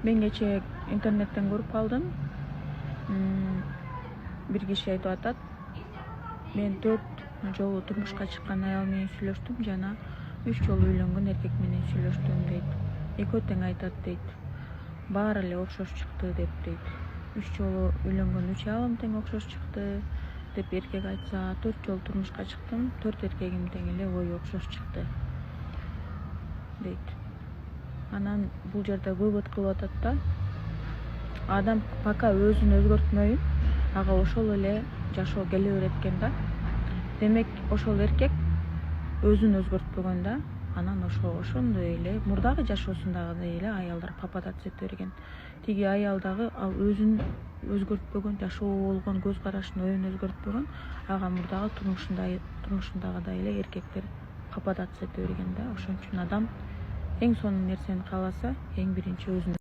Ben geçe internetten görüp aldım. Bir kişi aytып атат. Men 4 жолу турмушка чыккан аял менен сүйлөштүм жана 3 жолу үйлөнгөн эркек менен сүйлөштүм дейт. Экөө тең айтат дейт. Баары эле окшош чыкты дейт. 3 жолу үйлөнгөн 3 аялым тең окшош чыкты деп эркек айтса, 4 жолу турмушка чыктым, 4 эркегим тең эле ою окшош чыкты дейт. Анан бул жерде вывод кылып атат да, адам пока өзүн өзгөртмөйүн, ага ошол эле жашоо келе берет экен да. Демек ошол эркек өзүн өзгөртпөгөн да, анан ошондой эле мурдагы жашоосундагыдай эле аялдар попадаться эте берген. Тиги аял дагы өзүн өзгөртпөгөн, жашоо болгон көз карашын, оюн өзгөртпөгөн, ага мурдагы турмушундагыдай эле эркектер попадаться эте берген да. Ошон үчүн адам эң сонун нерсени кааласа, эң биринчи өзүн